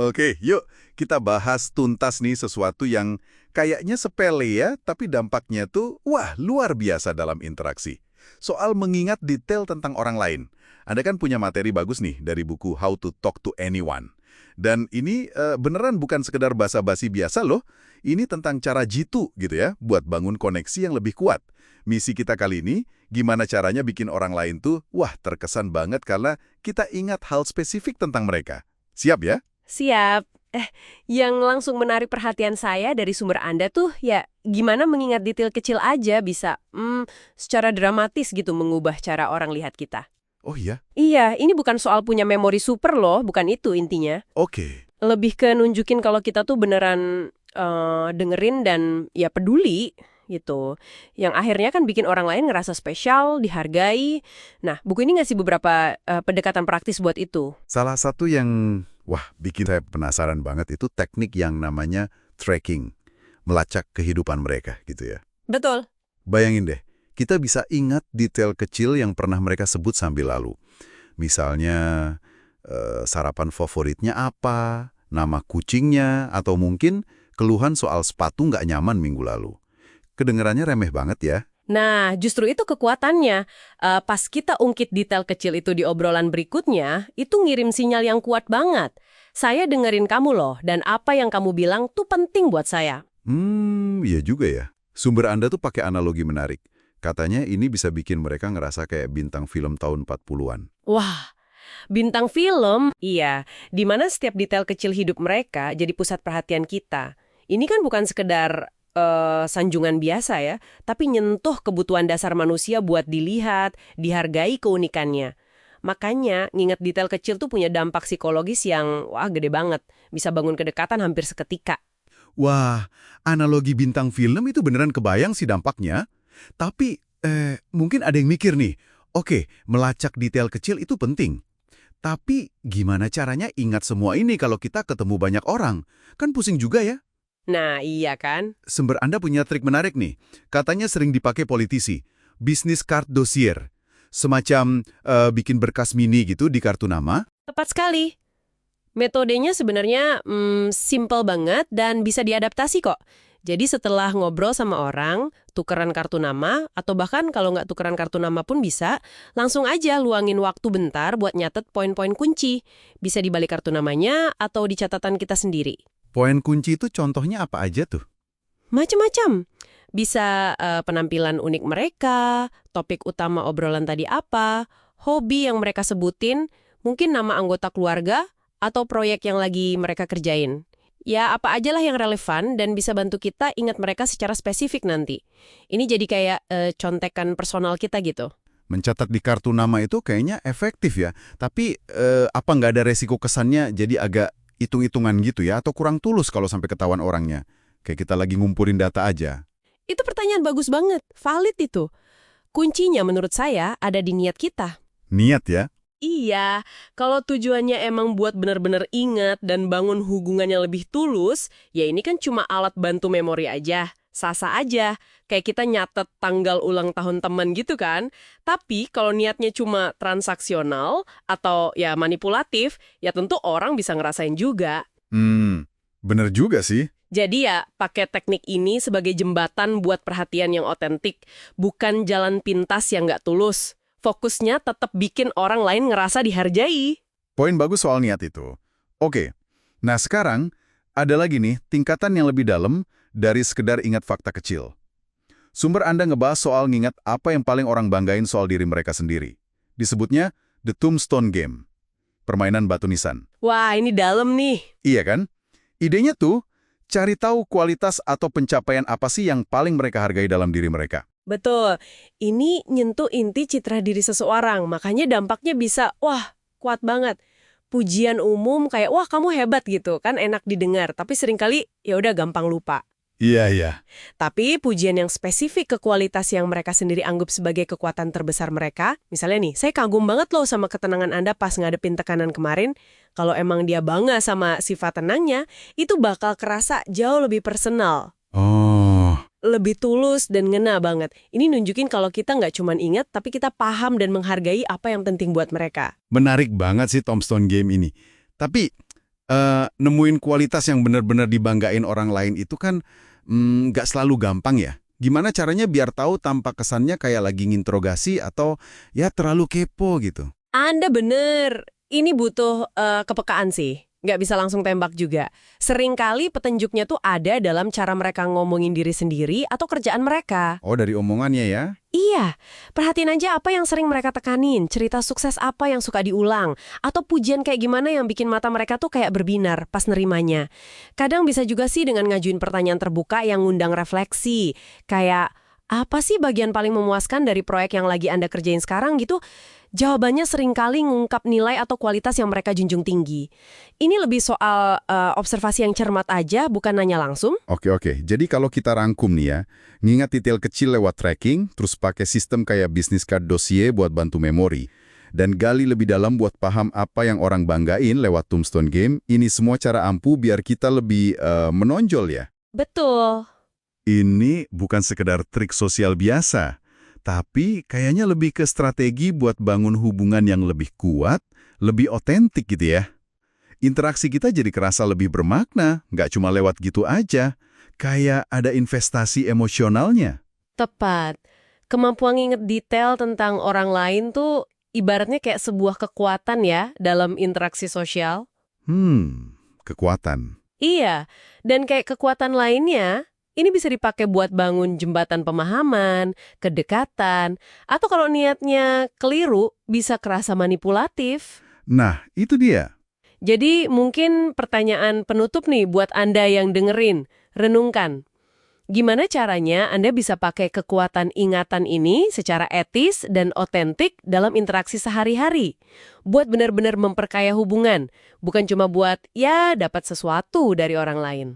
Oke, yuk kita bahas tuntas nih sesuatu yang kayaknya sepele ya, tapi dampaknya tuh wah luar biasa dalam interaksi. Soal mengingat detail tentang orang lain. Anda kan punya materi bagus nih dari buku How to Talk to Anyone. Dan ini beneran bukan sekedar basa-basi biasa loh. Ini tentang cara jitu gitu ya, buat bangun koneksi yang lebih kuat. Misi kita kali ini, gimana caranya bikin orang lain tuh, wah terkesan banget karena kita ingat hal spesifik tentang mereka. Siap ya? Siap. Yang langsung menarik perhatian saya dari sumber Anda tuh ya gimana mengingat detail kecil aja bisa secara dramatis gitu mengubah cara orang lihat kita. Oh iya? Iya, ini bukan soal punya memori super loh, bukan itu intinya. Oke. Lebih ke nunjukin kalau kita tuh beneran dengerin dan ya peduli gitu. Yang akhirnya kan bikin orang lain ngerasa spesial, dihargai. Nah, buku ini ngasih beberapa pendekatan praktis buat itu. Salah satu yang, wah bikin saya penasaran banget itu teknik yang namanya tracking. Melacak kehidupan mereka gitu ya. Betul. Bayangin deh, kita bisa ingat detail kecil yang pernah mereka sebut sambil lalu. Misalnya, sarapan favoritnya apa, nama kucingnya, atau mungkin keluhan soal sepatu nggak nyaman minggu lalu. Kedengerannya remeh banget ya. Nah, justru itu kekuatannya. Pas kita ungkit detail kecil itu di obrolan berikutnya, itu ngirim sinyal yang kuat banget. Saya dengerin kamu loh, dan apa yang kamu bilang tuh penting buat saya. Iya juga ya. Sumber Anda tuh pakai analogi menarik. Katanya ini bisa bikin mereka ngerasa kayak bintang film tahun 40-an. Wah, bintang film, iya, di mana setiap detail kecil hidup mereka jadi pusat perhatian kita. Ini kan bukan sekedar sanjungan biasa ya, tapi nyentuh kebutuhan dasar manusia buat dilihat, dihargai keunikannya. Makanya, nginget detail kecil tuh punya dampak psikologis yang, wah, gede banget. Bisa bangun kedekatan hampir seketika. Wah, analogi bintang film itu beneran kebayang sih dampaknya. Tapi, mungkin ada yang mikir nih, oke, melacak detail kecil itu penting. Tapi, gimana caranya ingat semua ini kalau kita ketemu banyak orang? Kan pusing juga ya? Nah, iya kan? Sumber Anda punya trik menarik nih. Katanya sering dipakai politisi. Business card dossier. Semacam bikin berkas mini gitu di kartu nama. Tepat sekali. Metodenya sebenarnya simple banget dan bisa diadaptasi kok. Jadi setelah ngobrol sama orang, tukeran kartu nama, atau bahkan kalau nggak tukeran kartu nama pun bisa, langsung aja luangin waktu bentar buat nyatet poin-poin kunci. Bisa di balik kartu namanya atau di catatan kita sendiri. Poin kunci itu contohnya apa aja tuh? Macam-macam. Bisa penampilan unik mereka, topik utama obrolan tadi apa, hobi yang mereka sebutin, mungkin nama anggota keluarga, atau proyek yang lagi mereka kerjain. Ya, apa aja lah yang relevan dan bisa bantu kita ingat mereka secara spesifik nanti. Ini jadi kayak contekan personal kita gitu. Mencatat di kartu nama itu kayaknya efektif ya. Tapi apa nggak ada resiko kesannya jadi agak hitung-hitungan gitu ya? Atau kurang tulus kalau sampai ketahuan orangnya? Kayak kita lagi ngumpulin data aja. Itu pertanyaan bagus banget, valid itu. Kuncinya menurut saya ada di niat kita. Niat ya? Iya, kalau tujuannya emang buat benar-benar ingat dan bangun hubungannya lebih tulus, ya ini kan cuma alat bantu memori aja. Sasa aja, kayak kita nyatet tanggal ulang tahun teman gitu kan. Tapi kalau niatnya cuma transaksional atau ya manipulatif, ya tentu orang bisa ngerasain juga. Bener juga sih. Jadi ya pakai teknik ini sebagai jembatan buat perhatian yang otentik, bukan jalan pintas yang nggak tulus. Fokusnya tetap bikin orang lain ngerasa dihargai. Poin bagus soal niat itu. Oke, nah sekarang ada lagi nih tingkatan yang lebih dalam dari sekedar ingat fakta kecil. Sumber Anda ngebahas soal ngingat apa yang paling orang banggain soal diri mereka sendiri. Disebutnya The Tombstone Game, permainan batu nisan. Wah, ini dalam nih. Iya kan? Idenya tuh, cari tahu kualitas atau pencapaian apa sih yang paling mereka hargai dalam diri mereka. Betul. Ini nyentuh inti citra diri seseorang, makanya dampaknya bisa, wah, kuat banget. Pujian umum kayak, wah kamu hebat gitu, kan enak didengar, tapi seringkali ya udah gampang lupa. Iya. Tapi pujian yang spesifik ke kualitas yang mereka sendiri anggap sebagai kekuatan terbesar mereka, misalnya nih, saya kagum banget loh sama ketenangan Anda pas ngadepin tekanan kemarin. Kalau emang dia bangga sama sifat tenangnya, itu bakal kerasa jauh lebih personal. Oh. Lebih tulus dan ngena banget. Ini nunjukin kalau kita nggak cuma ingat, tapi kita paham dan menghargai apa yang penting buat mereka. Menarik banget sih Tombstone Game ini. Tapi, Nemuin kualitas yang benar-benar dibanggain orang lain itu kan nggak selalu gampang ya. Gimana caranya biar tahu tanpa kesannya kayak lagi nginterogasi atau ya terlalu kepo gitu? Anda bener. Ini butuh kepekaan sih. Nggak bisa langsung tembak juga. Seringkali petunjuknya tuh ada dalam cara mereka ngomongin diri sendiri atau kerjaan mereka. Oh, dari omongannya ya? Iya, perhatiin aja apa yang sering mereka tekanin, cerita sukses apa yang suka diulang, atau pujian kayak gimana yang bikin mata mereka tuh kayak berbinar pas nerimanya. Kadang bisa juga sih dengan ngajuin pertanyaan terbuka yang ngundang refleksi. Kayak, apa sih bagian paling memuaskan dari proyek yang lagi Anda kerjain sekarang gitu? Jawabannya seringkali ngungkap nilai atau kualitas yang mereka junjung tinggi. Ini lebih soal observasi yang cermat aja, bukan nanya langsung. Oke. Jadi kalau kita rangkum nih ya, ngingat detail kecil lewat tracking, terus pakai sistem kayak business card dossier buat bantu memori, dan gali lebih dalam buat paham apa yang orang banggain lewat Tombstone Game, ini semua cara ampuh biar kita lebih menonjol ya. Betul. Ini bukan sekedar trik sosial biasa, tapi kayaknya lebih ke strategi buat bangun hubungan yang lebih kuat, lebih otentik gitu ya. Interaksi kita jadi kerasa lebih bermakna, nggak cuma lewat gitu aja. Kayak ada investasi emosionalnya. Tepat. Kemampuan nginget detail tentang orang lain tuh ibaratnya kayak sebuah kekuatan ya dalam interaksi sosial. Kekuatan. Iya, dan kayak kekuatan lainnya, ini bisa dipakai buat bangun jembatan pemahaman, kedekatan, atau kalau niatnya keliru, bisa kerasa manipulatif. Nah, itu dia. Jadi mungkin pertanyaan penutup nih buat Anda yang dengerin, renungkan. Gimana caranya Anda bisa pakai kekuatan ingatan ini secara etis dan otentik dalam interaksi sehari-hari? Buat benar-benar memperkaya hubungan, bukan cuma buat, ya, dapat sesuatu dari orang lain.